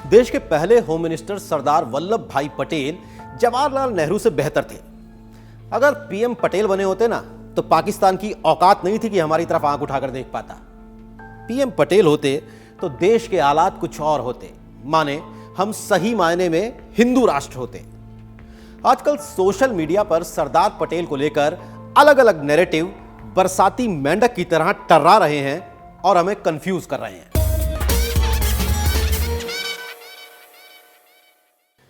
देश के पहले होम मिनिस्टर सरदार वल्लभ भाई पटेल जवाहरलाल नेहरू से बेहतर थे। अगर पीएम पटेल बने होते ना तो पाकिस्तान की औकात नहीं थी कि हमारी तरफ आंख उठाकर देख पाता। पीएम पटेल होते तो देश के हालात कुछ और होते, माने हम सही मायने में हिंदू राष्ट्र होते। आजकल सोशल मीडिया पर सरदार पटेल को लेकर अलग अलग नैरेटिव बरसाती मेंढक की तरह टर्रा रहे हैं और हमें कंफ्यूज कर रहे हैं।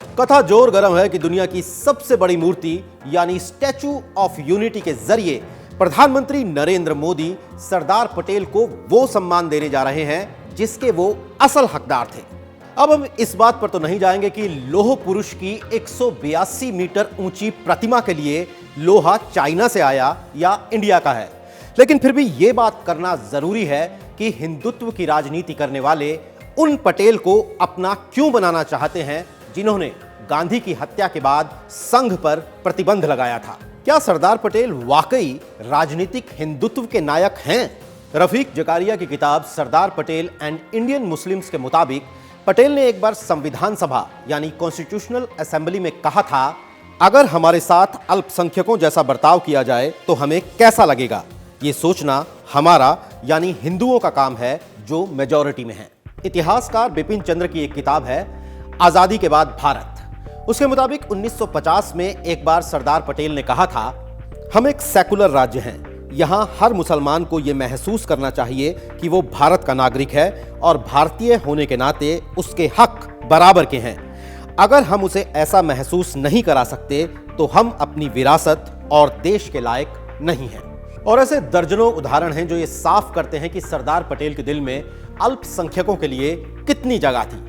कथा जोर गरम है कि दुनिया की सबसे बड़ी मूर्ति यानी स्टैचू ऑफ यूनिटी के जरिए प्रधानमंत्री नरेंद्र मोदी सरदार पटेल को वो सम्मान देने जा रहे हैं जिसके वो असल हकदार थे। अब हम इस बात पर तो नहीं जाएंगे कि लोह पुरुष की 182 मीटर ऊंची प्रतिमा के लिए लोहा चाइना से आया या इंडिया का है, लेकिन फिर भी यह बात करना जरूरी है कि हिंदुत्व की राजनीति करने वाले उन पटेल को अपना क्यों बनाना चाहते हैं जिन्होंने गांधी की हत्या के बाद संघ पर प्रतिबंध लगाया था। क्या सरदार पटेल वाकई राजनीतिक हिंदुत्व के नायक हैं? रफीक जकारिया की किताब Sardar Patel and Indian Muslims के मुताबिक पटेल ने एक बार संविधान सभा यानी कॉन्स्टिट्यूशनल असेंबली में कहा था, अगर हमारे साथ अल्पसंख्यकों जैसा बर्ताव किया जाए तो हमें कैसा लगेगा। ये सोचना हमारा यानी हिंदुओं का काम है जो मेजॉरिटी में है। इतिहासकार बिपिन चंद्र की एक किताब है आजादी के बाद भारत। उसके मुताबिक 1950 में एक बार सरदार पटेल ने कहा था, हम एक सेकुलर राज्य हैं, यहां हर मुसलमान को यह महसूस करना चाहिए कि वो भारत का नागरिक है और भारतीय होने के नाते उसके हक बराबर के हैं। अगर हम उसे ऐसा महसूस नहीं करा सकते तो हम अपनी विरासत और देश के लायक नहीं हैं। और ऐसे दर्जनों उदाहरण हैं जो ये साफ करते हैं कि सरदार पटेल के दिल में अल्पसंख्यकों के लिए कितनी जगह थी।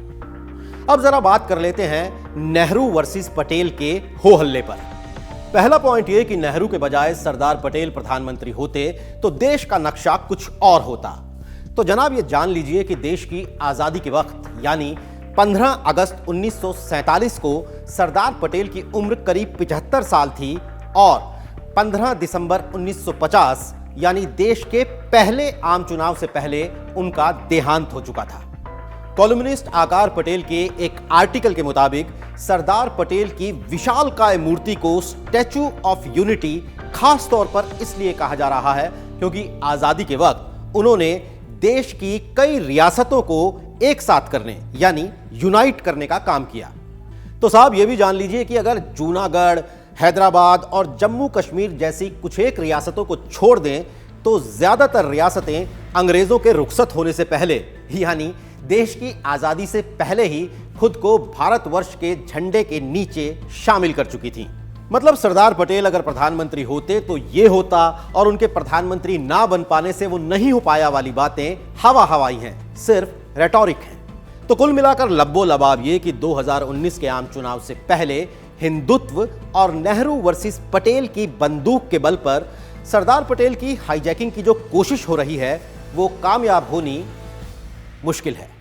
अब जरा बात कर लेते हैं नेहरू वर्सेस पटेल के हो हल्ले पर। पहला पॉइंट यह कि नेहरू के बजाय सरदार पटेल प्रधानमंत्री होते तो देश का नक्शा कुछ और होता। तो जनाब ये जान लीजिए कि देश की आजादी के वक्त यानी 15 अगस्त 1947 को सरदार पटेल की उम्र करीब 75 साल थी और 15 दिसंबर 1950 यानी देश के पहले आम चुनाव से पहले उनका देहांत हो चुका था। कॉलमनिस्ट आकार पटेल के एक आर्टिकल के मुताबिक सरदार पटेल की विशालकाय मूर्ति को स्टैचू ऑफ यूनिटी खास तौर पर इसलिए कहा जा रहा है क्योंकि आजादी के वक्त उन्होंने देश की कई रियासतों को एक साथ करने यानी यूनाइट करने का काम किया। तो साहब ये भी जान लीजिए कि अगर जूनागढ़, हैदराबाद और जम्मू कश्मीर जैसी कुछ एक रियासतों को छोड़ दें तो ज्यादातर रियासतें अंग्रेजों के रुखसत होने से पहले यानी देश की आजादी से पहले ही खुद को भारतवर्ष के झंडे के नीचे शामिल कर चुकी थी। मतलब सरदार पटेल अगर प्रधानमंत्री होते तो ये होता और उनके प्रधानमंत्री ना बन पाने से वो नहीं हो पाया वाली बातें हवा हवाई हैं, सिर्फ रेटोरिक हैं। तो कुल मिलाकर लब्बो लबाब ये कि 2019 के आम चुनाव से पहले हिंदुत्व और नेहरू वर्सेस पटेल की बंदूक के बल पर सरदार पटेल की हाईजैकिंग की जो कोशिश हो रही है वो कामयाब होनी मुश्किल है।